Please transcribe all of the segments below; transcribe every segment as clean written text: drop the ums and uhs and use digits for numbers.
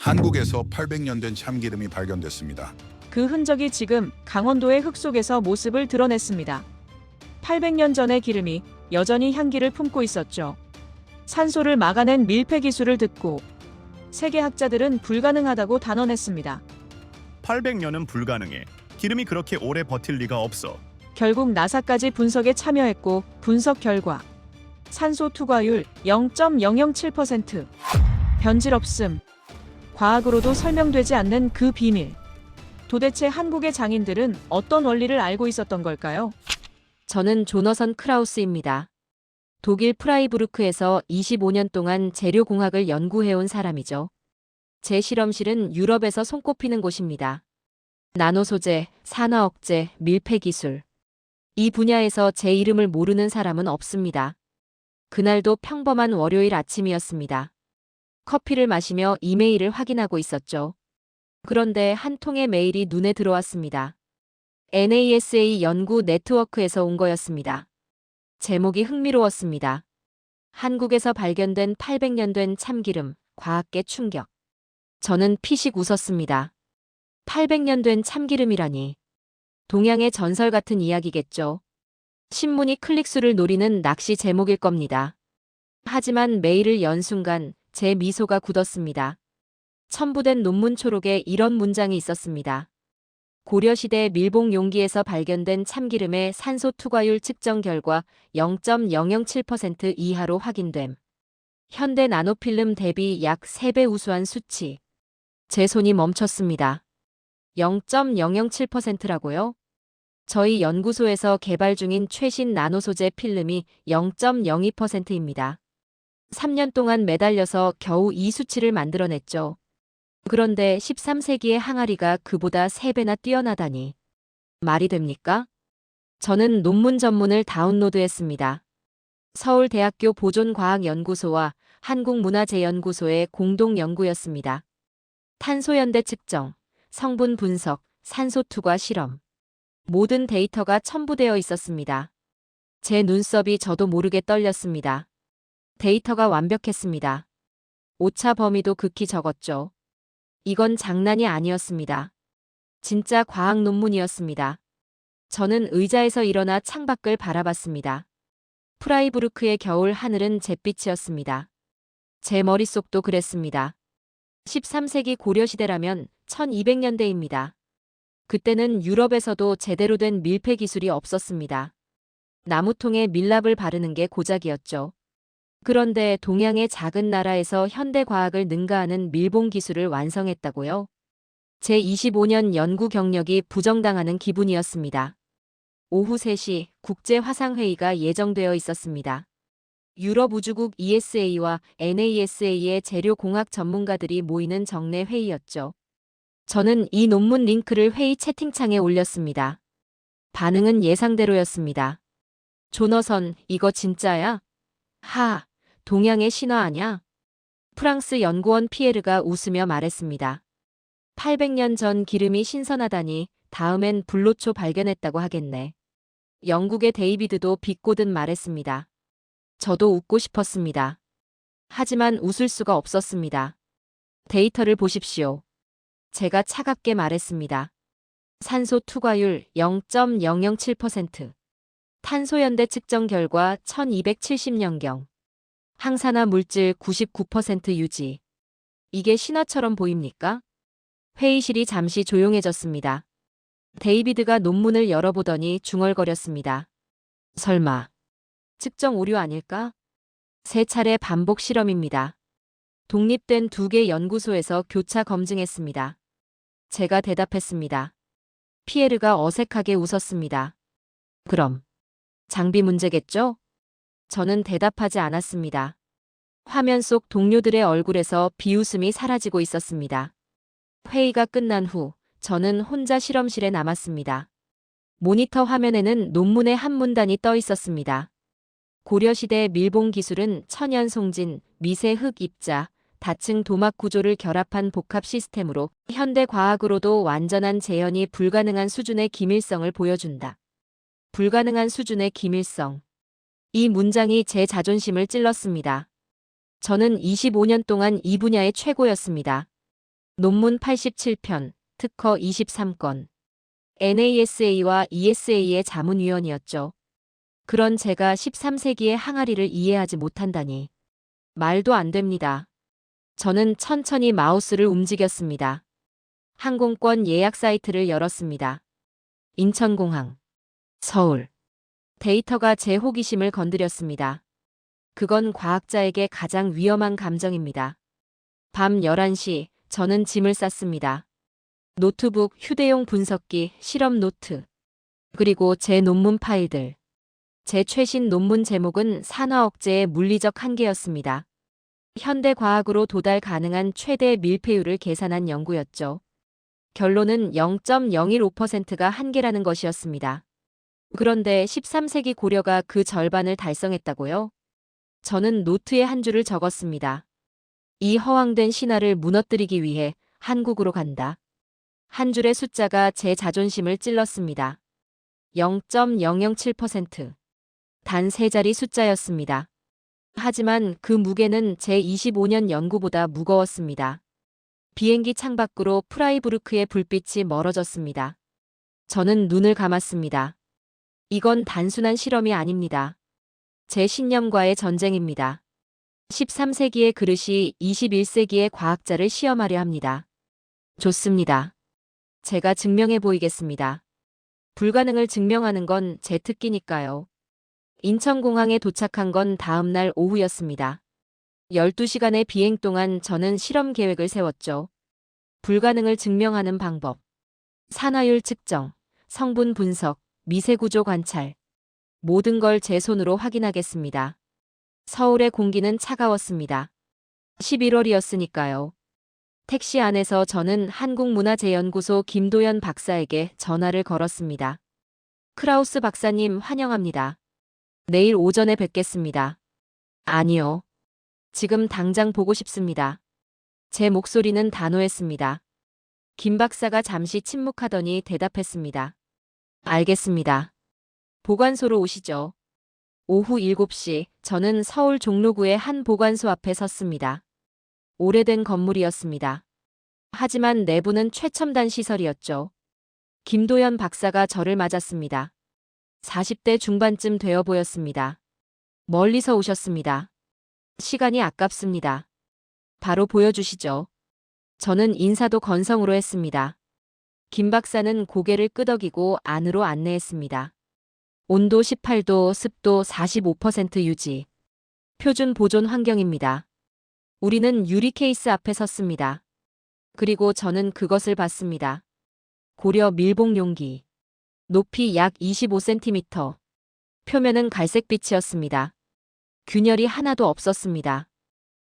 한국에서 800년 된 참기름이 발견됐습니다. 그 흔적이 지금 강원도의 흙 속에서 모습을 드러냈습니다. 800년 전의 기름이 여전히 향기를 품고 있었죠. 산소를 막아낸 밀폐 기술을 듣고 세계 학자들은 불가능하다고 단언했습니다. 800년은 불가능해. 기름이 그렇게 오래 버틸 리가 없어. 결국 나사까지 분석에 참여했고 분석 결과 산소 투과율 0.007%, 변질 없음. 과학으로도 설명되지 않는 그 비밀. 도대체 한국의 장인들은 어떤 원리를 알고 있었던 걸까요? 저는 조너선 크라우스입니다. 독일 프라이부르크에서 25년 동안 재료공학을 연구해온 사람이죠. 제 실험실은 유럽에서 손꼽히는 곳입니다. 나노소재, 산화억제, 밀폐기술. 이 분야에서 제 이름을 모르는 사람은 없습니다. 그날도 평범한 월요일 아침이었습니다. 커피를 마시며 이메일을 확인하고 있었죠. 그런데 한 통의 메일이 눈에 들어왔습니다. NASA 연구 네트워크에서 온 거였습니다. 제목이 흥미로웠습니다. 한국에서 발견된 800년 된 참기름, 과학계 충격. 저는 피식 웃었습니다. 800년 된 참기름이라니. 동양의 전설 같은 이야기겠죠. 신문이 클릭수를 노리는 낚시 제목일 겁니다. 하지만 메일을 연 순간 제 미소가 굳었습니다. 첨부된 논문 초록에 이런 문장이 있었습니다. 고려시대 밀봉 용기에서 발견된 참기름의 산소 투과율 측정 결과 0.007% 이하로 확인됨. 현대 나노필름 대비 약 3배 우수한 수치. 제 손이 멈췄습니다. 0.007%라고요? 저희 연구소에서 개발 중인 최신 나노소재 필름이 0.02%입니다. 3년 동안 매달려서 겨우 이 수치를 만들어냈죠. 그런데 13세기의 항아리가 그보다 3배나 뛰어나다니. 말이 됩니까? 저는 논문 전문을 다운로드했습니다. 서울대학교 보존과학연구소와 한국문화재연구소의 공동 연구였습니다. 탄소연대 측정, 성분 분석, 산소 투과 실험. 모든 데이터가 첨부되어 있었습니다. 제 눈썹이 저도 모르게 떨렸습니다. 데이터가 완벽했습니다. 오차 범위도 극히 적었죠. 이건 장난이 아니었습니다. 진짜 과학 논문이었습니다. 저는 의자에서 일어나 창밖을 바라봤습니다. 프라이부르크의 겨울 하늘은 잿빛이었습니다. 제 머릿속도 그랬습니다. 13세기 고려시대라면 1200년대입니다. 그때는 유럽에서도 제대로 된 밀폐 기술이 없었습니다. 나무통에 밀랍을 바르는 게 고작이었죠. 그런데 동양의 작은 나라에서 현대 과학을 능가하는 밀봉 기술을 완성했다고요? 제 25년 연구 경력이 부정당하는 기분이었습니다. 오후 3시 국제화상회의가 예정되어 있었습니다. 유럽 우주국 ESA와 NASA의 재료공학 전문가들이 모이는 정례 회의였죠. 저는 이 논문 링크를 회의 채팅창에 올렸습니다. 반응은 예상대로였습니다. 조너선, 이거 진짜야? 하, 동양의 신화 아냐? 프랑스 연구원 피에르가 웃으며 말했습니다. 800년 전 기름이 신선하다니 다음엔 불로초 발견했다고 하겠네. 영국의 데이비드도 비꼬듯 말했습니다. 저도 웃고 싶었습니다. 하지만 웃을 수가 없었습니다. 데이터를 보십시오. 제가 차갑게 말했습니다. 산소 투과율 0.007%. 탄소연대 측정 결과 1270년경. 항산화 물질 99% 유지. 이게 신화처럼 보입니까? 회의실이 잠시 조용해졌습니다. 데이비드가 논문을 열어보더니 중얼거렸습니다. 설마 측정 오류 아닐까? 3차례 반복 실험입니다. 독립된 2개 연구소에서 교차 검증했습니다. 제가 대답했습니다. 피에르가 어색하게 웃었습니다. 그럼 장비 문제겠죠? 저는 대답하지 않았습니다. 화면 속 동료들의 얼굴에서 비웃음이 사라지고 있었습니다. 회의가 끝난 후 저는 혼자 실험실에 남았습니다. 모니터 화면에는 논문의 한 문단이 떠 있었습니다. 고려시대 밀봉 기술은 천연 송진, 미세 흙 입자, 다층 도막 구조를 결합한 복합 시스템으로 현대 과학으로도 완전한 재현이 불가능한 수준의 기밀성을 보여준다. 불가능한 수준의 기밀성. 이 문장이 제 자존심을 찔렀습니다. 저는 25년 동안 이 분야의 최고였습니다. 논문 87편, 특허 23건. NASA와 ESA의 자문위원이었죠. 그런 제가 13세기의 항아리를 이해하지 못한다니. 말도 안 됩니다. 저는 천천히 마우스를 움직였습니다. 항공권 예약 사이트를 열었습니다. 인천공항, 서울. 데이터가 제 호기심을 건드렸습니다. 그건 과학자에게 가장 위험한 감정입니다. 밤 11시, 저는 짐을 쌌습니다. 노트북, 휴대용 분석기, 실험 노트. 그리고 제 논문 파일들. 제 최신 논문 제목은 산화억제의 물리적 한계였습니다. 현대과학으로 도달 가능한 최대 밀폐율을 계산한 연구였죠. 결론은 0.015%가 한계라는 것이었습니다. 그런데 13세기 고려가 그 절반을 달성했다고요? 저는 노트에 한 줄을 적었습니다. 이 허황된 신화를 무너뜨리기 위해 한국으로 간다. 한 줄의 숫자가 제 자존심을 찔렀습니다. 0.007%. 단 세 자리 숫자였습니다. 하지만 그 무게는 제 25년 연구보다 무거웠습니다. 비행기 창밖으로 프라이부르크의 불빛이 멀어졌습니다. 저는 눈을 감았습니다. 이건 단순한 실험이 아닙니다. 제 신념과의 전쟁입니다. 13세기의 그릇이 21세기의 과학자를 시험하려 합니다. 좋습니다. 제가 증명해 보이겠습니다. 불가능을 증명하는 건 제 특기니까요. 인천공항에 도착한 건 다음 날 오후였습니다. 12시간의 비행 동안 저는 실험 계획을 세웠죠. 불가능을 증명하는 방법. 산화율 측정, 성분 분석, 미세구조 관찰. 모든 걸 제 손으로 확인하겠습니다. 서울의 공기는 차가웠습니다. 11월이었으니까요. 택시 안에서 저는 한국문화재연구소 김도연 박사에게 전화를 걸었습니다. 크라우스 박사님 환영합니다. 내일 오전에 뵙겠습니다. 아니요. 지금 당장 보고 싶습니다. 제 목소리는 단호했습니다. 김 박사가 잠시 침묵하더니 대답했습니다. 알겠습니다. 보관소로 오시죠. 오후 7시 저는 서울 종로구의 한 보관소 앞에 섰습니다. 오래된 건물이었습니다. 하지만 내부는 최첨단 시설이었죠. 김도연 박사가 저를 맞았습니다. 40대 중반쯤 되어 보였습니다. 멀리서 오셨습니다. 시간이 아깝습니다. 바로 보여주시죠. 저는 인사도 건성으로 했습니다. 김 박사는 고개를 끄덕이고 안으로 안내했습니다. 온도 18도, 습도 45% 유지. 표준 보존 환경입니다. 우리는 유리 케이스 앞에 섰습니다. 그리고 저는 그것을 봤습니다. 고려 밀봉 용기. 높이 약 25cm. 표면은 갈색빛이었습니다. 균열이 하나도 없었습니다.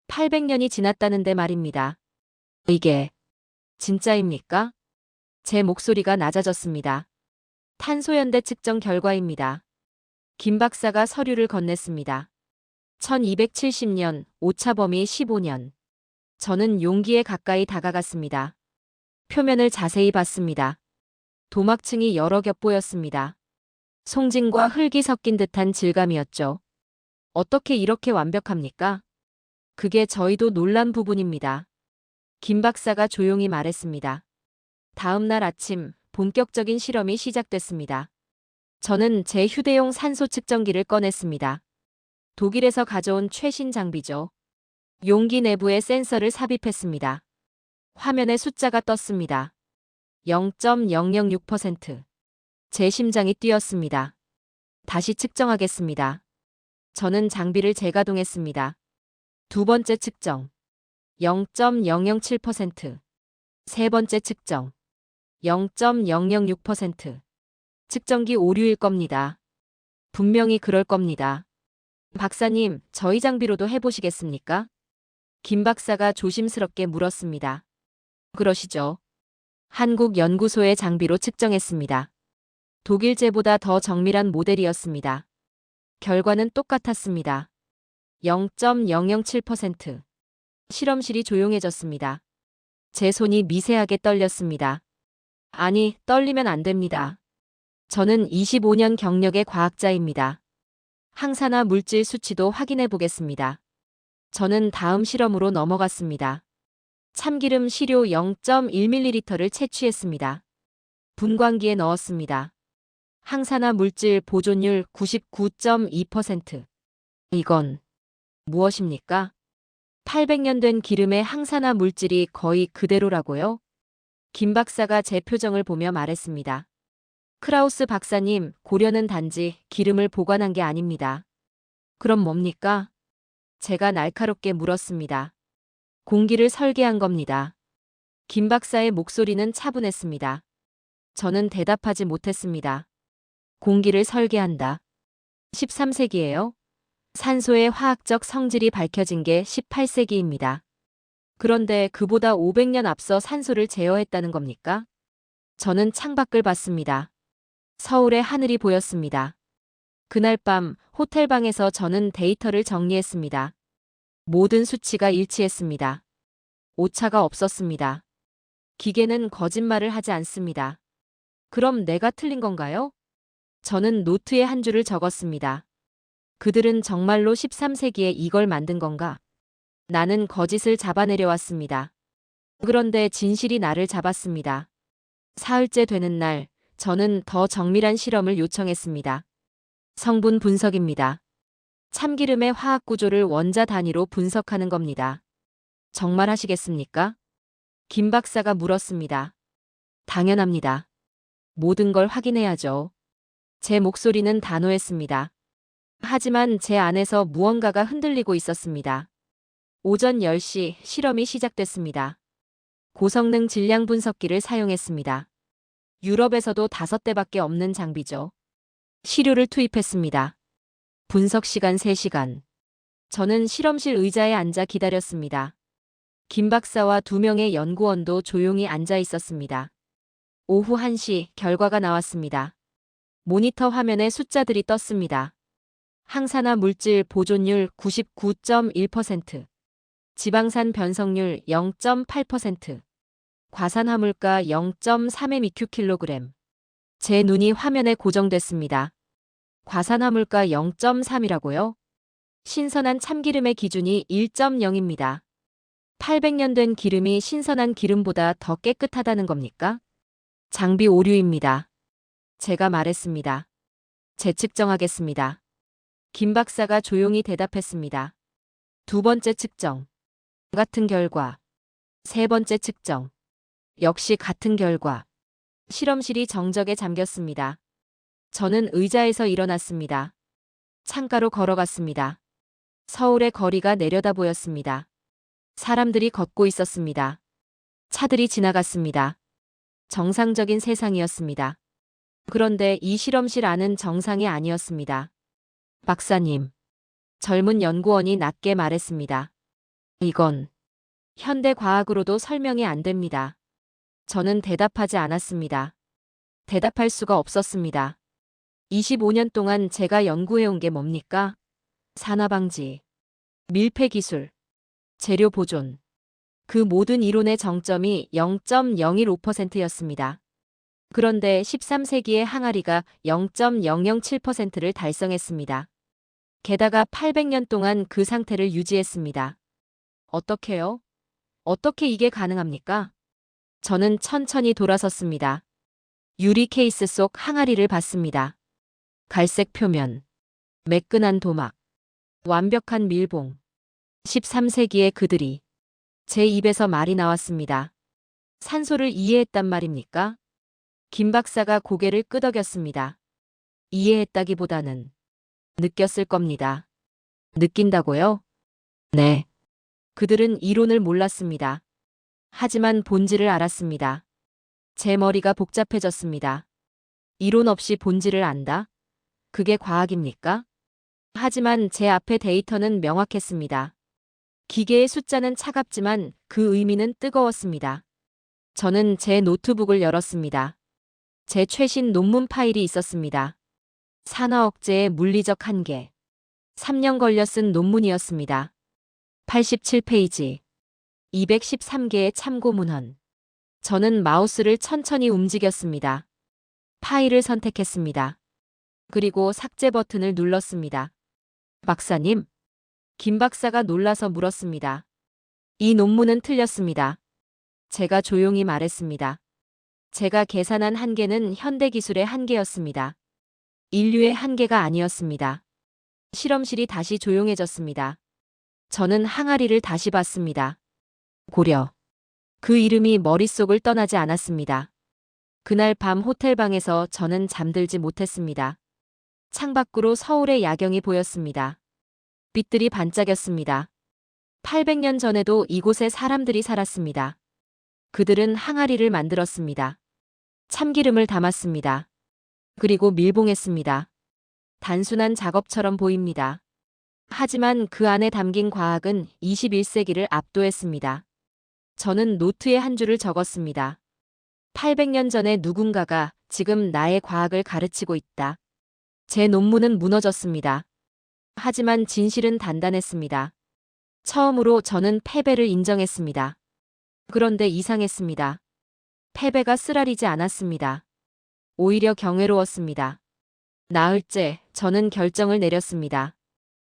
800년이 지났다는데 말입니다. 이게 진짜입니까? 제 목소리가 낮아졌습니다. 탄소연대 측정 결과입니다. 김 박사가 서류를 건넸습니다. 1270년, 오차 범위 15년. 저는 용기에 가까이 다가갔습니다. 표면을 자세히 봤습니다. 도막층이 여러 겹 보였습니다. 송진과 흙이 섞인 듯한 질감이었죠. 어떻게 이렇게 완벽합니까? 그게 저희도 놀란 부분입니다. 김 박사가 조용히 말했습니다. 다음 날 아침 본격적인 실험이 시작됐습니다. 저는 제 휴대용 산소 측정기를 꺼냈습니다. 독일에서 가져온 최신 장비죠. 용기 내부에 센서를 삽입했습니다. 화면에 숫자가 떴습니다. 0.006%. 제 심장이 뛰었습니다. 다시 측정하겠습니다. 저는 장비를 재가동했습니다. 두 번째 측정. 0.007%. 세 번째 측정. 0.006%. 측정기 오류일 겁니다. 분명히 그럴 겁니다. 박사님, 저희 장비로도 해보시겠습니까? 김 박사가 조심스럽게 물었습니다. 그러시죠. 한국 연구소의 장비로 측정했습니다. 독일제보다 더 정밀한 모델이었습니다. 결과는 똑같았습니다. 0.007%. 실험실이 조용해졌습니다. 제 손이 미세하게 떨렸습니다. 아니, 떨리면 안 됩니다. 저는 25년 경력의 과학자입니다. 항산화 물질 수치도 확인해 보겠습니다. 저는 다음 실험으로 넘어갔습니다. 참기름 시료 0.1ml를 채취했습니다. 분광기에 넣었습니다. 항산화 물질 보존율 99.2%. 이건 무엇입니까? 800년 된 기름의 항산화 물질이 거의 그대로라고요? 김 박사가 제 표정을 보며 말했습니다. 크라우스 박사님, 고려는 단지 기름을 보관한 게 아닙니다. 그럼 뭡니까? 제가 날카롭게 물었습니다. 공기를 설계한 겁니다. 김 박사의 목소리는 차분했습니다. 저는 대답하지 못했습니다. 공기를 설계한다. 13세기예요. 산소의 화학적 성질이 밝혀진 게 18세기입니다. 그런데 그보다 500년 앞서 산소를 제어했다는 겁니까? 저는 창밖을 봤습니다. 서울의 하늘이 보였습니다. 그날 밤 호텔방에서 저는 데이터를 정리했습니다. 모든 수치가 일치했습니다. 오차가 없었습니다. 기계는 거짓말을 하지 않습니다. 그럼 내가 틀린 건가요? 저는 노트에 한 줄을 적었습니다. 그들은 정말로 13세기에 이걸 만든 건가? 나는 거짓을 잡아내려왔습니다. 그런데 진실이 나를 잡았습니다. 사흘째 되는 날, 저는 더 정밀한 실험을 요청했습니다. 성분 분석입니다. 참기름의 화학 구조를 원자 단위로 분석하는 겁니다. 정말 하시겠습니까? 김 박사가 물었습니다. 당연합니다. 모든 걸 확인해야죠. 제 목소리는 단호했습니다. 하지만 제 안에서 무언가가 흔들리고 있었습니다. 오전 10시 실험이 시작됐습니다. 고성능 질량 분석기를 사용했습니다. 유럽에서도 5대밖에 없는 장비죠. 시료를 투입했습니다. 분석 시간 3시간. 저는 실험실 의자에 앉아 기다렸습니다. 김 박사와 2명의 연구원도 조용히 앉아 있었습니다. 오후 1시 결과가 나왔습니다. 모니터 화면에 숫자들이 떴습니다. 항산화 물질 보존율 99.1%, 지방산 변성률 0.8%, 과산화물가 0.3mq/kg. 제 눈이 화면에 고정됐습니다. 과산화물가 0.3이라고요? 신선한 참기름의 기준이 1.0입니다. 800년 된 기름이 신선한 기름보다 더 깨끗하다는 겁니까? 장비 오류입니다. 제가 말했습니다. 재측정하겠습니다. 김 박사가 조용히 대답했습니다. 2번째 측정. 같은 결과. 3번째 측정. 역시 같은 결과. 실험실이 정적에 잠겼습니다. 저는 의자에서 일어났습니다. 창가로 걸어갔습니다. 서울의 거리가 내려다 보였습니다. 사람들이 걷고 있었습니다. 차들이 지나갔습니다. 정상적인 세상이었습니다. 그런데 이 실험실 안은 정상이 아니었습니다. 박사님. 젊은 연구원이 낮게 말했습니다. 이건 현대 과학으로도 설명이 안 됩니다. 저는 대답하지 않았습니다. 대답할 수가 없었습니다. 25년 동안 제가 연구해온 게 뭡니까? 산화방지, 밀폐 기술, 재료 보존. 그 모든 이론의 정점이 0.015%였습니다. 그런데 13세기의 항아리가 0.007%를 달성했습니다. 게다가 800년 동안 그 상태를 유지했습니다. 어떻게요? 어떻게 이게 가능합니까? 저는 천천히 돌아섰습니다. 유리 케이스 속 항아리를 봤습니다. 갈색 표면, 매끈한 도막, 완벽한 밀봉. 13세기의 그들이. 제 입에서 말이 나왔습니다. 산소를 이해했단 말입니까? 김 박사가 고개를 끄덕였습니다. 이해했다기보다는 느꼈을 겁니다. 느낀다고요? 네. 그들은 이론을 몰랐습니다. 하지만 본질을 알았습니다. 제 머리가 복잡해졌습니다. 이론 없이 본질을 안다? 그게 과학입니까? 하지만 제 앞에 데이터는 명확했습니다. 기계의 숫자는 차갑지만 그 의미는 뜨거웠습니다. 저는 제 노트북을 열었습니다. 제 최신 논문 파일이 있었습니다. 산화 억제의 물리적 한계. 3년 걸려 쓴 논문이었습니다. 87페이지. 213개의 참고 문헌. 저는 마우스를 천천히 움직였습니다. 파일을 선택했습니다. 그리고 삭제 버튼을 눌렀습니다. 박사님? 김 박사가 놀라서 물었습니다. 이 논문은 틀렸습니다. 제가 조용히 말했습니다. 제가 계산한 한계는 현대기술의 한계였습니다. 인류의 한계가 아니었습니다. 실험실이 다시 조용해졌습니다. 저는 항아리를 다시 봤습니다. 고려. 그 이름이 머릿속을 떠나지 않았습니다. 그날 밤 호텔방에서 저는 잠들지 못했습니다. 창밖으로 서울의 야경이 보였습니다. 빛들이 반짝였습니다. 800년 전에도 이곳에 사람들이 살았습니다. 그들은 항아리를 만들었습니다. 참기름을 담았습니다. 그리고 밀봉했습니다. 단순한 작업처럼 보입니다. 하지만 그 안에 담긴 과학은 21세기를 압도했습니다. 저는 노트에 한 줄을 적었습니다. 800년 전에 누군가가 지금 나의 과학을 가르치고 있다. 제 논문은 무너졌습니다. 하지만 진실은 단단했습니다. 처음으로 저는 패배를 인정했습니다. 그런데 이상했습니다. 패배가 쓰라리지 않았습니다. 오히려 경외로웠습니다. 나흘째 저는 결정을 내렸습니다.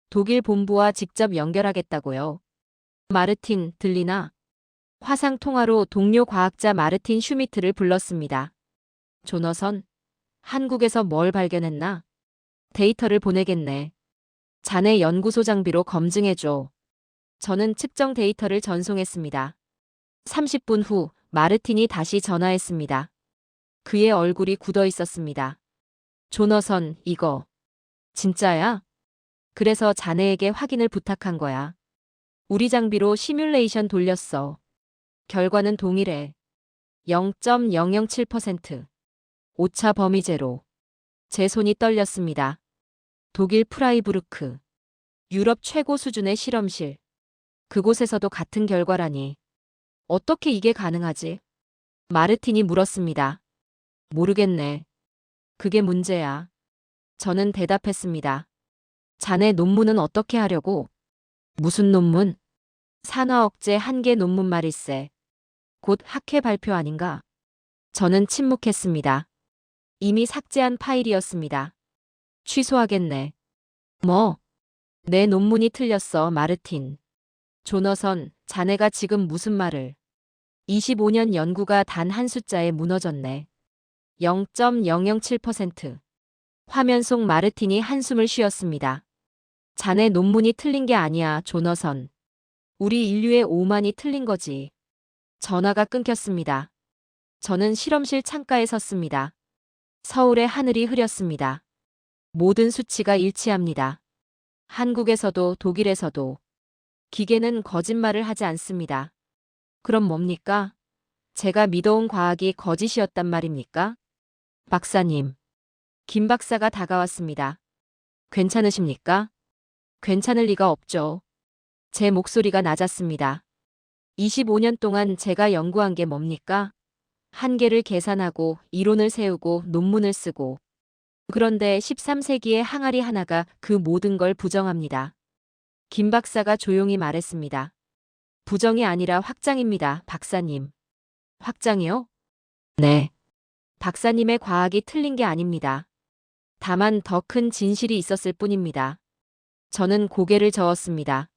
독일 본부와 직접 연결하겠다고요. 마르틴, 들리나? 화상 통화로 동료 과학자 마르틴 슈미트를 불렀습니다. 조너선, 한국에서 뭘 발견했나? 데이터를 보내겠네. 자네 연구소 장비로 검증해줘. 저는 측정 데이터를 전송했습니다. 30분 후 마르틴이 다시 전화했습니다. 그의 얼굴이 굳어 있었습니다. 조너선, 이거 진짜야? 그래서 자네에게 확인을 부탁한 거야. 우리 장비로 시뮬레이션 돌렸어. 결과는 동일해. 0.007%. 오차 범위 제로. 제 손이 떨렸습니다. 독일 프라이부르크. 유럽 최고 수준의 실험실. 그곳에서도 같은 결과라니. 어떻게 이게 가능하지? 마르틴이 물었습니다. 모르겠네. 그게 문제야. 저는 대답했습니다. 자네 논문은 어떻게 하려고? 무슨 논문? 산화억제 한계 논문 말일세. 곧 학회 발표 아닌가? 저는 침묵했습니다. 이미 삭제한 파일이었습니다. 취소하겠네. 뭐? 내 논문이 틀렸어, 마르틴. 조너선, 자네가 지금 무슨 말을? 25년 연구가 단 한 숫자에 무너졌네. 0.007%. 화면 속 마르틴이 한숨을 쉬었습니다. 자네 논문이 틀린 게 아니야, 조너선. 우리 인류의 오만이 틀린 거지. 전화가 끊겼습니다. 저는 실험실 창가에 섰습니다. 서울의 하늘이 흐렸습니다. 모든 수치가 일치합니다. 한국에서도 독일에서도. 기계는 거짓말을 하지 않습니다. 그럼 뭡니까? 제가 믿어온 과학이 거짓이었단 말입니까? 박사님. 김 박사가 다가왔습니다. 괜찮으십니까? 괜찮을 리가 없죠. 제 목소리가 낮았습니다. 25년 동안 제가 연구한 게 뭡니까? 한계를 계산하고 이론을 세우고 논문을 쓰고. 그런데 13세기의 항아리 하나가 그 모든 걸 부정합니다. 김 박사가 조용히 말했습니다. 부정이 아니라 확장입니다, 박사님. 확장이요? 네. 박사님의 과학이 틀린 게 아닙니다. 다만 더 큰 진실이 있었을 뿐입니다. 저는 고개를 저었습니다.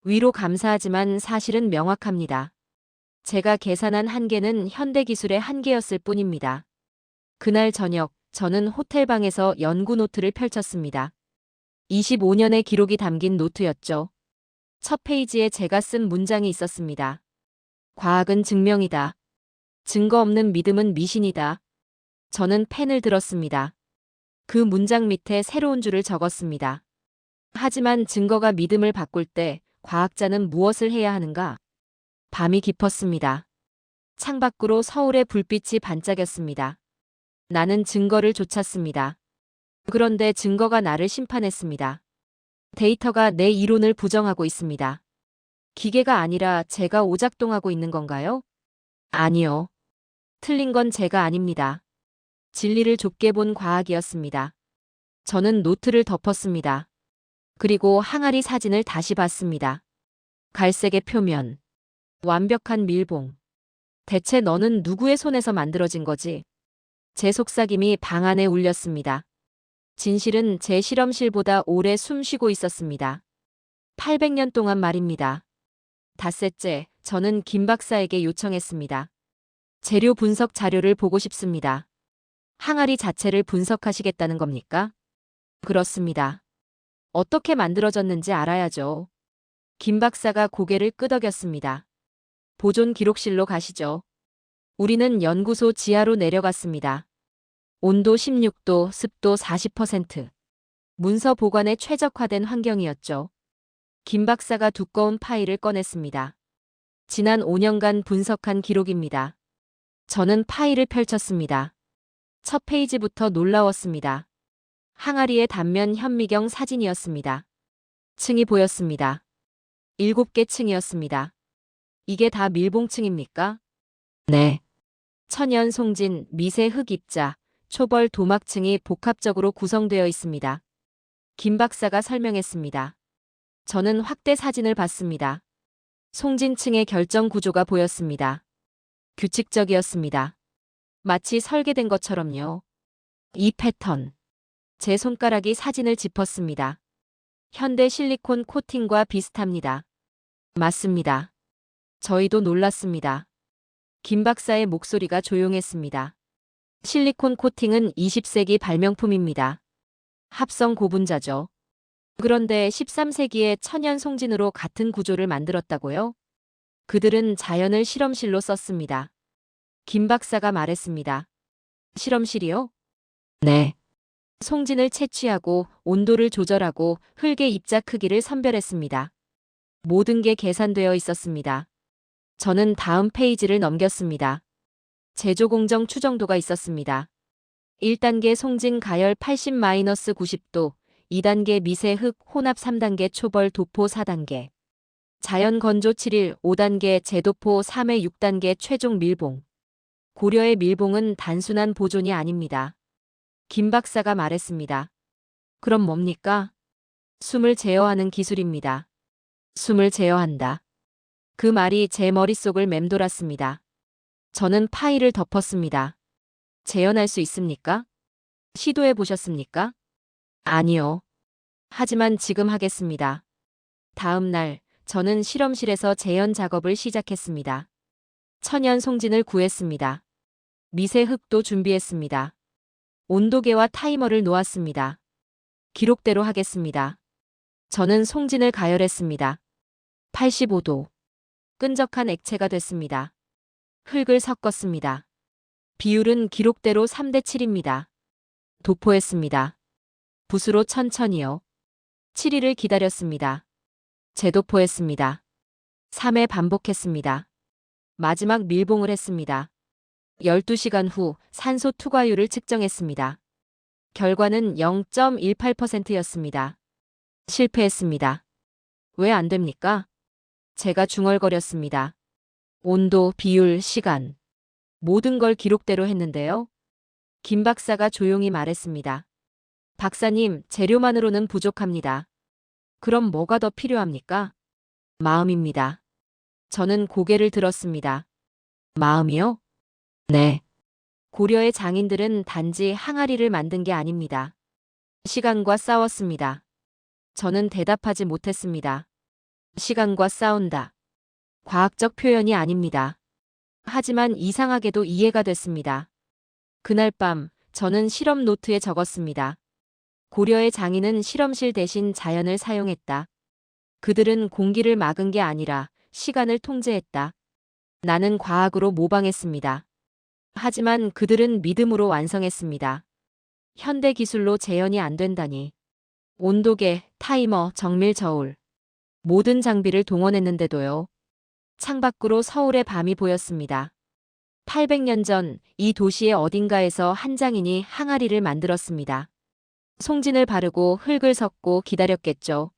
위로 감사하지만 사실은 명확합니다. 제가 계산한 한계는 현대기술의 한계였을 뿐입니다. 그날 저녁, 저는 호텔방에서 연구 노트를 펼쳤습니다. 25년의 기록이 담긴 노트였죠. 첫 페이지에 제가 쓴 문장이 있었습니다. 과학은 증명이다. 증거 없는 믿음은 미신이다. 저는 펜을 들었습니다. 그 문장 밑에 새로운 줄을 적었습니다. 하지만 증거가 믿음을 바꿀 때 과학자는 무엇을 해야 하는가? 밤이 깊었습니다. 창밖으로 서울의 불빛이 반짝였습니다. 나는 증거를 쫓았습니다. 그런데 증거가 나를 심판했습니다. 데이터가 내 이론을 부정하고 있습니다. 기계가 아니라 제가 오작동하고 있는 건가요? 아니요. 틀린 건 제가 아닙니다. 진리를 좁게 본 과학이었습니다. 저는 노트를 덮었습니다. 그리고 항아리 사진을 다시 봤습니다. 갈색의 표면. 완벽한 밀봉. 대체 너는 누구의 손에서 만들어진 거지? 제 속삭임이 방 안에 울렸습니다. 진실은 제 실험실보다 오래 숨쉬고 있었습니다. 800년 동안 말입니다. 닷새째, 저는 김 박사에게 요청했습니다. 재료 분석 자료를 보고 싶습니다. 항아리 자체를 분석하시겠다는 겁니까? 그렇습니다. 어떻게 만들어졌는지 알아야죠. 김 박사가 고개를 끄덕였습니다. 보존 기록실로 가시죠. 우리는 연구소 지하로 내려갔습니다. 온도 16도, 습도 40%. 문서 보관에 최적화된 환경이었죠. 김 박사가 두꺼운 파일을 꺼냈습니다. 지난 5년간 분석한 기록입니다. 저는 파일을 펼쳤습니다. 첫 페이지부터 놀라웠습니다. 항아리의 단면 현미경 사진이었습니다. 층이 보였습니다. 7개 층이었습니다. 이게 다 밀봉층입니까? 네. 천연 송진, 미세 흙 입자, 초벌 도막층이 복합적으로 구성되어 있습니다. 김 박사가 설명했습니다. 저는 확대 사진을 봤습니다. 송진층의 결정 구조가 보였습니다. 규칙적이었습니다. 마치 설계된 것처럼요. 이 패턴. 제 손가락이 사진을 짚었습니다. 현대 실리콘 코팅과 비슷합니다. 맞습니다. 저희도 놀랐습니다. 김 박사의 목소리가 조용했습니다. 실리콘 코팅은 20세기 발명품입니다. 합성 고분자죠. 그런데 13세기에 천연 송진으로 같은 구조를 만들었다고요? 그들은 자연을 실험실로 썼습니다. 김 박사가 말했습니다. 실험실이요? 네. 송진을 채취하고 온도를 조절하고 흙의 입자 크기를 선별했습니다. 모든 게 계산되어 있었습니다. 저는 다음 페이지를 넘겼습니다. 제조 공정 추정도가 있었습니다. 1단계 송진 가열 80-90도, 2단계 미세 흙 혼합 3단계 초벌 도포 4단계. 자연 건조 7일 5단계 제도포 3회 6단계 최종 밀봉. 고려의 밀봉은 단순한 보존이 아닙니다. 김 박사가 말했습니다. 그럼 뭡니까? 숨을 제어하는 기술입니다. 숨을 제어한다. 그 말이 제 머릿속을 맴돌았습니다. 저는 파일을 덮었습니다. 재현할 수 있습니까? 시도해 보셨습니까? 아니요. 하지만 지금 하겠습니다. 다음 날, 저는 실험실에서 재현 작업을 시작했습니다. 천연 송진을 구했습니다. 미세 흙도 준비했습니다. 온도계와 타이머를 놓았습니다. 기록대로 하겠습니다. 저는 송진을 가열했습니다. 85도. 끈적한 액체가 됐습니다. 흙을 섞었습니다. 비율은 기록대로 3대7입니다. 도포했습니다. 붓으로 천천히요. 7일을 기다렸습니다. 재도포했습니다. 3회 반복했습니다. 마지막 밀봉을 했습니다. 12시간 후 산소 투과율을 측정했습니다. 결과는 0.18%였습니다. 실패했습니다. 왜 안 됩니까? 제가 중얼거렸습니다. 온도, 비율, 시간. 모든 걸 기록대로 했는데요. 김 박사가 조용히 말했습니다. 박사님, 재료만으로는 부족합니다. 그럼 뭐가 더 필요합니까? 마음입니다. 저는 고개를 들었습니다. 마음이요? 네. 고려의 장인들은 단지 항아리를 만든 게 아닙니다. 시간과 싸웠습니다. 저는 대답하지 못했습니다. 시간과 싸운다. 과학적 표현이 아닙니다. 하지만 이상하게도 이해가 됐습니다. 그날 밤, 저는 실험 노트에 적었습니다. 고려의 장인은 실험실 대신 자연을 사용했다. 그들은 공기를 막은 게 아니라 시간을 통제했다. 나는 과학으로 모방했습니다. 하지만 그들은 믿음으로 완성했습니다. 현대 기술로 재현이 안 된다니. 온도계, 타이머, 정밀 저울. 모든 장비를 동원했는데도요. 창밖으로 서울의 밤이 보였습니다. 800년 전 이 도시의 어딘가에서 한 장인이 항아리를 만들었습니다. 송진을 바르고 흙을 섞고 기다렸겠죠.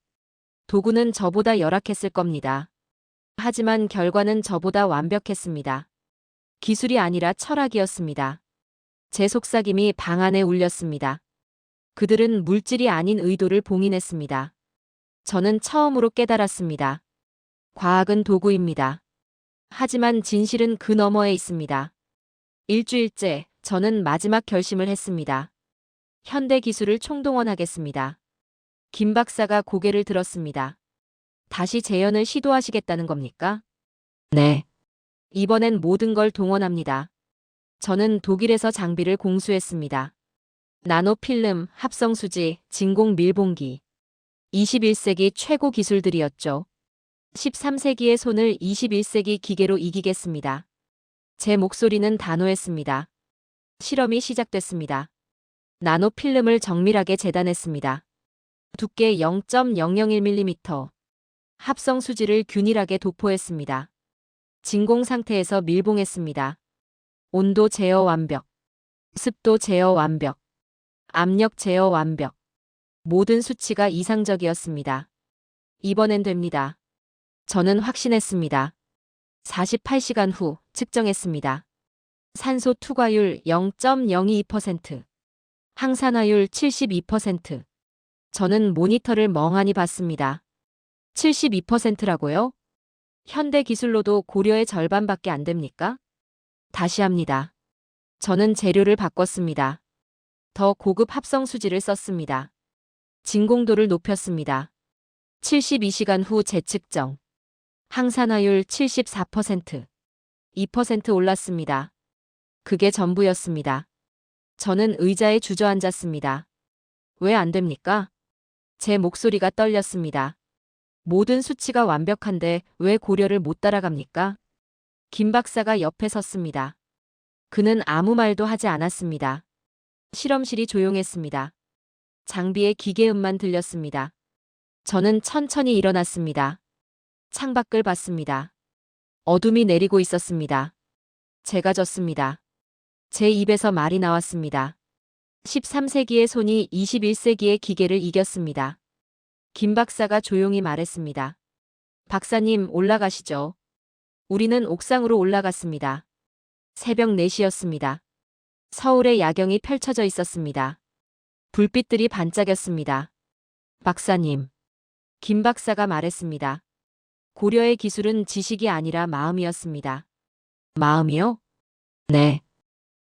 도구는 저보다 열악했을 겁니다. 하지만 결과는 저보다 완벽했습니다. 기술이 아니라 철학이었습니다. 제 속삭임이 방 안에 울렸습니다. 그들은 물질이 아닌 의도를 봉인했습니다. 저는 처음으로 깨달았습니다. 과학은 도구입니다. 하지만 진실은 그 너머에 있습니다. 일주일째, 저는 마지막 결심을 했습니다. 현대 기술을 총동원하겠습니다. 김 박사가 고개를 들었습니다. 다시 재현을 시도하시겠다는 겁니까? 네. 이번엔 모든 걸 동원합니다. 저는 독일에서 장비를 공수했습니다. 나노필름, 합성수지, 진공 밀봉기. 21세기 최고 기술들이었죠. 13세기의 손을 21세기 기계로 이기겠습니다. 제 목소리는 단호했습니다. 실험이 시작됐습니다. 나노필름을 정밀하게 재단했습니다. 두께 0.001mm. 합성수지를 균일하게 도포했습니다. 진공 상태에서 밀봉했습니다. 온도 제어 완벽. 습도 제어 완벽. 압력 제어 완벽. 모든 수치가 이상적이었습니다. 이번엔 됩니다. 저는 확신했습니다. 48시간 후 측정했습니다. 산소 투과율 0.022%. 항산화율 72%. 저는 모니터를 멍하니 봤습니다. 72%라고요? 현대 기술로도 고려의 절반밖에 안 됩니까? 다시 합니다. 저는 재료를 바꿨습니다. 더 고급 합성수지를 썼습니다. 진공도를 높였습니다. 72시간 후 재측정. 항산화율 74%. 2% 올랐습니다. 그게 전부였습니다. 저는 의자에 주저앉았습니다. 왜 안 됩니까? 제 목소리가 떨렸습니다. 모든 수치가 완벽한데 왜 고려를 못 따라갑니까? 김 박사가 옆에 섰습니다. 그는 아무 말도 하지 않았습니다. 실험실이 조용했습니다. 장비의 기계음만 들렸습니다. 저는 천천히 일어났습니다. 창밖을 봤습니다. 어둠이 내리고 있었습니다. 제가 졌습니다. 제 입에서 말이 나왔습니다. 13세기의 손이 21세기의 기계를 이겼습니다. 김 박사가 조용히 말했습니다. 박사님, 올라가시죠. 우리는 옥상으로 올라갔습니다. 새벽 4시였습니다. 서울의 야경이 펼쳐져 있었습니다. 불빛들이 반짝였습니다. 박사님. 김 박사가 말했습니다. 고려의 기술은 지식이 아니라 마음이었습니다. 마음이요? 네.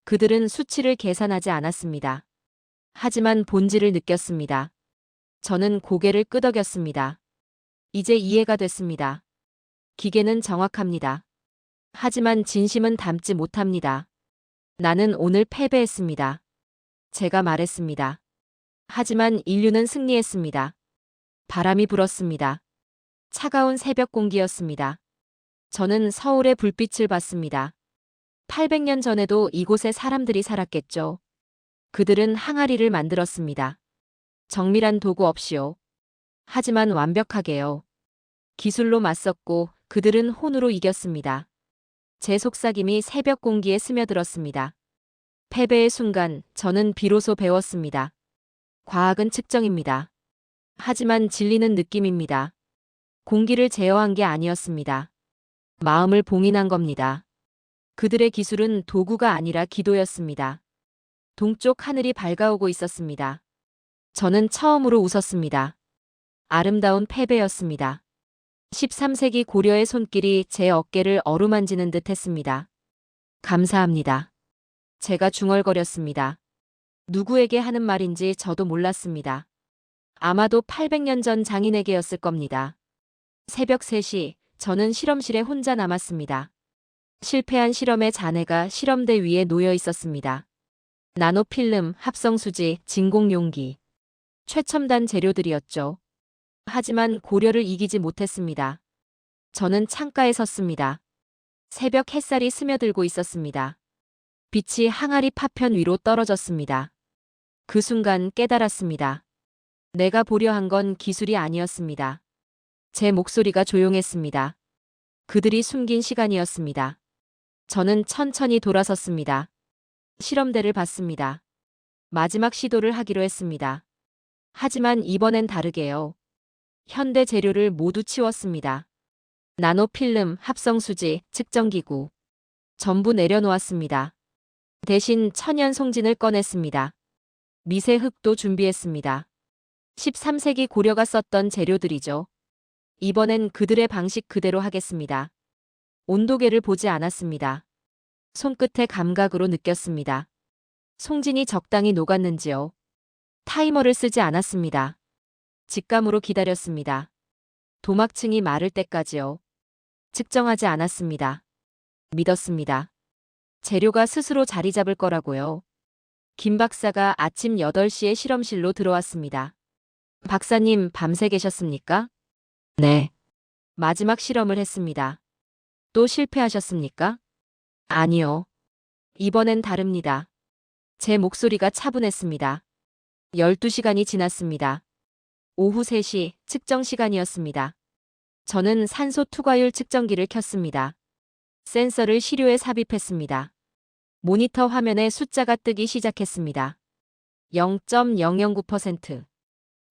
그들은 수치를 계산하지 않았습니다. 하지만 본질을 느꼈습니다. 저는 고개를 끄덕였습니다. 이제 이해가 됐습니다. 기계는 정확합니다. 하지만 진심은 담지 못합니다. 나는 오늘 패배했습니다. 제가 말했습니다. 하지만 인류는 승리했습니다. 바람이 불었습니다. 차가운 새벽 공기였습니다. 저는 서울의 불빛을 봤습니다. 800년 전에도 이곳에 사람들이 살았겠죠. 그들은 항아리를 만들었습니다. 정밀한 도구 없이요. 하지만 완벽하게요. 기술로 맞섰고 그들은 혼으로 이겼습니다. 제 속삭임이 새벽 공기에 스며들었습니다. 패배의 순간 저는 비로소 배웠습니다. 과학은 측정입니다. 하지만 진리는 느낌입니다. 공기를 제어한 게 아니었습니다. 마음을 봉인한 겁니다. 그들의 기술은 도구가 아니라 기도였습니다. 동쪽 하늘이 밝아오고 있었습니다. 저는 처음으로 웃었습니다. 아름다운 패배였습니다. 13세기 고려의 손길이 제 어깨를 어루만지는 듯 했습니다. 감사합니다. 제가 중얼거렸습니다. 누구에게 하는 말인지 저도 몰랐습니다. 아마도 800년 전 장인에게였을 겁니다. 새벽 3시, 저는 실험실에 혼자 남았습니다. 실패한 실험의 잔해가 실험대 위에 놓여 있었습니다. 나노필름, 합성수지, 진공용기. 최첨단 재료들이었죠. 하지만 고려를 이기지 못했습니다. 저는 창가에 섰습니다. 새벽 햇살이 스며들고 있었습니다. 빛이 항아리 파편 위로 떨어졌습니다. 그 순간 깨달았습니다. 내가 보려 한 건 기술이 아니었습니다. 제 목소리가 조용했습니다. 그들이 숨긴 시간이었습니다. 저는 천천히 돌아섰습니다. 실험대를 봤습니다. 마지막 시도를 하기로 했습니다. 하지만 이번엔 다르게요. 현대 재료를 모두 치웠습니다. 나노필름, 합성수지, 측정기구. 전부 내려놓았습니다. 대신 천연 송진을 꺼냈습니다. 미세 흙도 준비했습니다. 13세기 고려가 썼던 재료들이죠. 이번엔 그들의 방식 그대로 하겠습니다. 온도계를 보지 않았습니다. 손끝의 감각으로 느꼈습니다. 송진이 적당히 녹았는지요. 타이머를 쓰지 않았습니다. 직감으로 기다렸습니다. 도막층이 마를 때까지요. 측정하지 않았습니다. 믿었습니다. 재료가 스스로 자리 잡을 거라고요. 김 박사가 아침 8시에 실험실로 들어왔습니다. 박사님, 밤새 계셨습니까? 네. 마지막 실험을 했습니다. 또 실패하셨습니까? 아니요. 이번엔 다릅니다. 제 목소리가 차분했습니다. 12시간이 지났습니다. 오후 3시 측정 시간이었습니다. 저는 산소 투과율 측정기를 켰습니다. 센서를 시료에 삽입했습니다. 모니터 화면에 숫자가 뜨기 시작했습니다. 0.009%,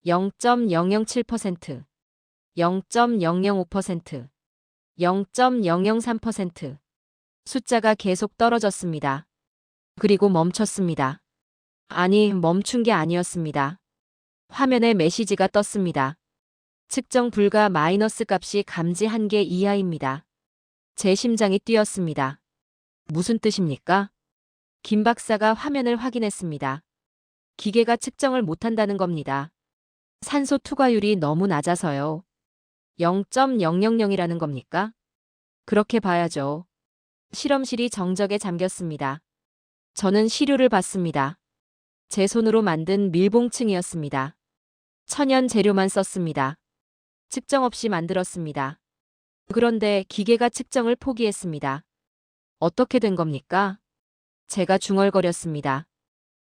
0.007%, 0.005%, 0.003%. 숫자가 계속 떨어졌습니다. 그리고 멈췄습니다. 아니, 멈춘 게 아니었습니다. 화면에 메시지가 떴습니다. 측정 불가 마이너스 값이 감지 한계 이하입니다. 제 심장이 뛰었습니다. 무슨 뜻입니까? 김 박사가 화면을 확인했습니다. 기계가 측정을 못한다는 겁니다. 산소 투과율이 너무 낮아서요. 0.000이라는 겁니까? 그렇게 봐야죠. 실험실이 정적에 잠겼습니다. 저는 시료를 봤습니다. 제 손으로 만든 밀봉층이었습니다. 천연 재료만 썼습니다. 측정 없이 만들었습니다. 그런데 기계가 측정을 포기했습니다. 어떻게 된 겁니까? 제가 중얼거렸습니다.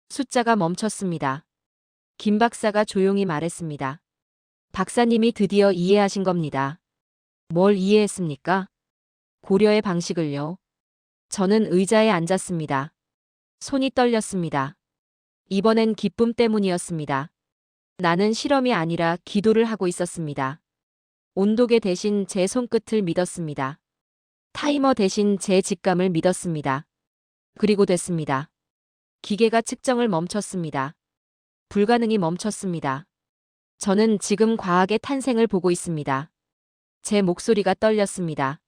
숫자가 멈췄습니다. 김 박사가 조용히 말했습니다. 박사님이 드디어 이해하신 겁니다. 뭘 이해했습니까? 고려의 방식을요. 저는 의자에 앉았습니다. 손이 떨렸습니다. 이번엔 기쁨 때문이었습니다. 나는 실험이 아니라 기도를 하고 있었습니다. 온도계 대신 제 손끝을 믿었습니다. 타이머 대신 제 직감을 믿었습니다. 그리고 됐습니다. 기계가 측정을 멈췄습니다. 불가능이 멈췄습니다. 저는 지금 과학의 탄생을 보고 있습니다. 제 목소리가 떨렸습니다.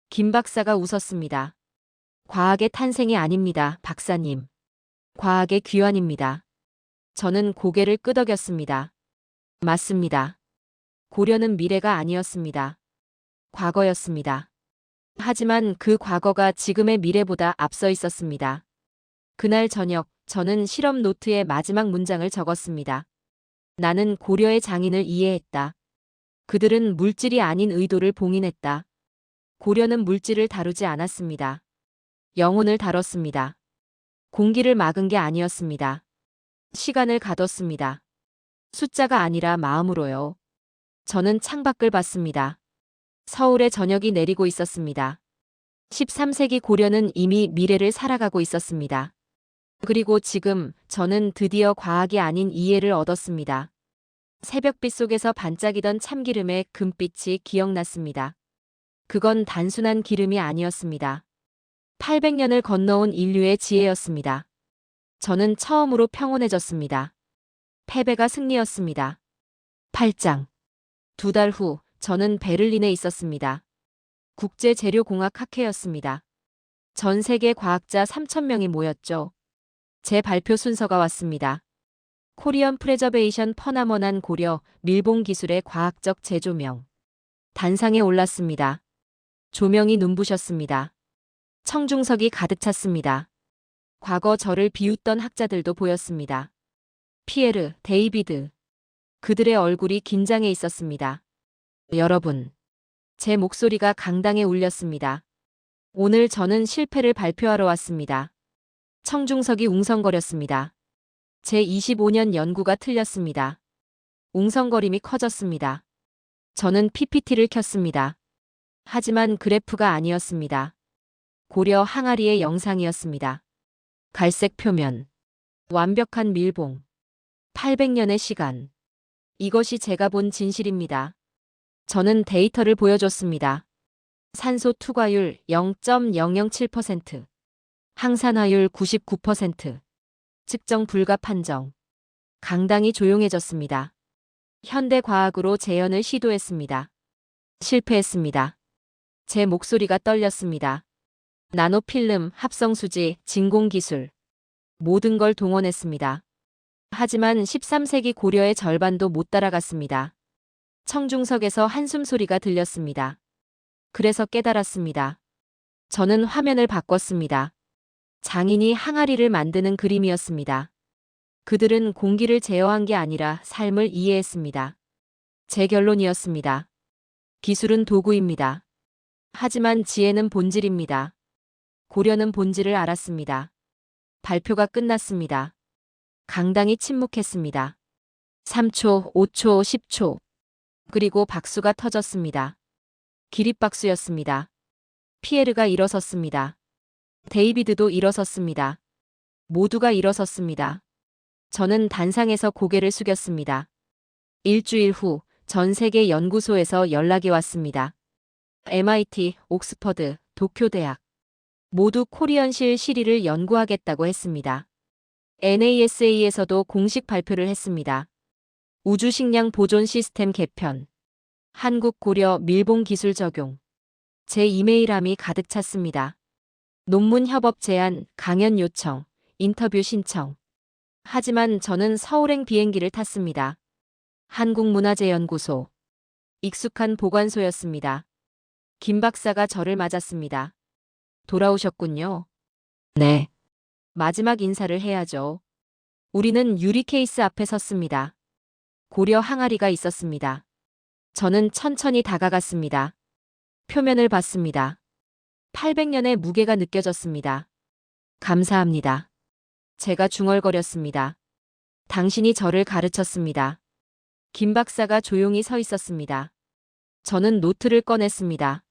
김 박사가 웃었습니다. 과학의 탄생이 아닙니다, 박사님. 과학의 귀환입니다. 저는 고개를 끄덕였습니다. 맞습니다. 고려는 미래가 아니었습니다. 과거였습니다. 하지만 그 과거가 지금의 미래보다 앞서 있었습니다. 그날 저녁, 저는 실험 노트에 마지막 문장을 적었습니다. 나는 고려의 장인을 이해했다. 그들은 물질이 아닌 의도를 봉인했다. 고려는 물질을 다루지 않았습니다. 영혼을 다뤘습니다. 공기를 막은 게 아니었습니다. 시간을 가뒀습니다. 숫자가 아니라 마음으로요. 저는 창밖을 봤습니다. 서울의 저녁이 내리고 있었습니다. 13세기 고려는 이미 미래를 살아가고 있었습니다. 그리고 지금 저는 드디어 과학이 아닌 이해를 얻었습니다. 새벽빛 속에서 반짝이던 참기름의 금빛이 기억났습니다. 그건 단순한 기름이 아니었습니다. 800년을 건너온 인류의 지혜였습니다. 저는 처음으로 평온해졌습니다. 패배가 승리였습니다. 8장. 2달 후 저는 베를린에 있었습니다. 국제재료공학 학회였습니다. 전 세계 과학자 3,000명이 모였죠. 제 발표 순서가 왔습니다. 코리언 프레저베이션 퍼나먼한 고려 밀봉 기술의 과학적 재조명. 단상에 올랐습니다. 조명이 눈부셨습니다. 청중석이 가득 찼습니다. 과거 저를 비웃던 학자들도 보였습니다. 피에르, 데이비드. 그들의 얼굴이 긴장해 있었습니다. 여러분. 제 목소리가 강당에 울렸습니다. 오늘 저는 실패를 발표하러 왔습니다. 청중석이 웅성거렸습니다. 제 25년 연구가 틀렸습니다. 웅성거림이 커졌습니다. 저는 PPT를 켰습니다. 하지만 그래프가 아니었습니다. 고려 항아리의 영상이었습니다. 갈색 표면. 완벽한 밀봉. 800년의 시간. 이것이 제가 본 진실입니다. 저는 데이터를 보여줬습니다. 산소 투과율 0.007%. 항산화율 99%. 측정 불가 판정. 강당이 조용해졌습니다. 현대 과학으로 재현을 시도했습니다. 실패했습니다. 제 목소리가 떨렸습니다. 나노필름, 합성수지, 진공기술. 모든 걸 동원했습니다. 하지만 13세기 고려의 절반도 못 따라갔습니다. 청중석에서 한숨 소리가 들렸습니다. 그래서 깨달았습니다. 저는 화면을 바꿨습니다. 장인이 항아리를 만드는 그림이었습니다. 그들은 공기를 제어한 게 아니라 삶을 이해했습니다. 제 결론이었습니다. 기술은 도구입니다. 하지만 지혜는 본질입니다. 고려는 본질을 알았습니다. 발표가 끝났습니다. 강당이 침묵했습니다. 3초, 5초, 10초. 그리고 박수가 터졌습니다. 기립박수였습니다. 피에르가 일어섰습니다. 데이비드도 일어섰습니다. 모두가 일어섰습니다. 저는 단상에서 고개를 숙였습니다. 일주일 후 전 세계 연구소에서 연락이 왔습니다. MIT, 옥스퍼드, 도쿄대학. 모두 코리언실 시리를 연구하겠다고 했습니다. NASA에서도 공식 발표를 했습니다. 우주식량 보존 시스템 개편. 한국 고려 밀봉 기술 적용. 제 이메일함이 가득 찼습니다. 논문 협업 제안, 강연 요청, 인터뷰 신청. 하지만 저는 서울행 비행기를 탔습니다. 한국문화재연구소. 익숙한 보관소였습니다. 김 박사가 저를 맞았습니다. 돌아오셨군요. 네. 마지막 인사를 해야죠. 우리는 유리 케이스 앞에 섰습니다. 고려 항아리가 있었습니다. 저는 천천히 다가갔습니다. 표면을 봤습니다. 800년의 무게가 느껴졌습니다. 감사합니다. 제가 중얼거렸습니다. 당신이 저를 가르쳤습니다. 김 박사가 조용히 서 있었습니다. 저는 노트를 꺼냈습니다.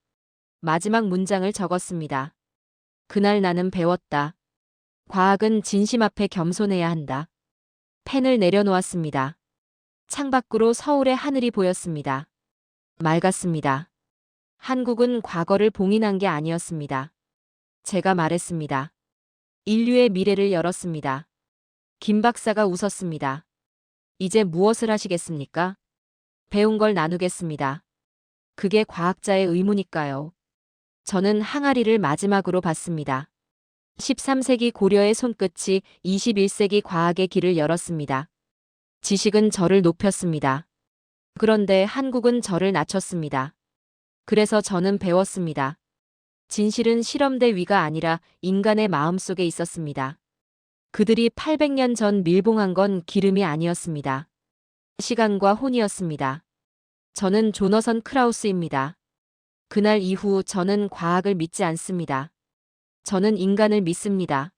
마지막 문장을 적었습니다. 그날 나는 배웠다. 과학은 진심 앞에 겸손해야 한다. 펜을 내려놓았습니다. 창밖으로 서울의 하늘이 보였습니다. 맑았습니다. 한국은 과거를 봉인한 게 아니었습니다. 제가 말했습니다. 인류의 미래를 열었습니다. 김 박사가 웃었습니다. 이제 무엇을 하시겠습니까? 배운 걸 나누겠습니다. 그게 과학자의 의무니까요. 저는 항아리를 마지막으로 봤습니다. 13세기 고려의 손끝이 21세기 과학의 길을 열었습니다. 지식은 저를 높였습니다. 그런데 한국은 저를 낮췄습니다. 그래서 저는 배웠습니다. 진실은 실험대 위가 아니라 인간의 마음속에 있었습니다. 그들이 800년 전 밀봉한 건 기름이 아니었습니다. 시간과 혼이었습니다. 저는 조너선 크라우스입니다. 그날 이후 저는 과학을 믿지 않습니다. 저는 인간을 믿습니다.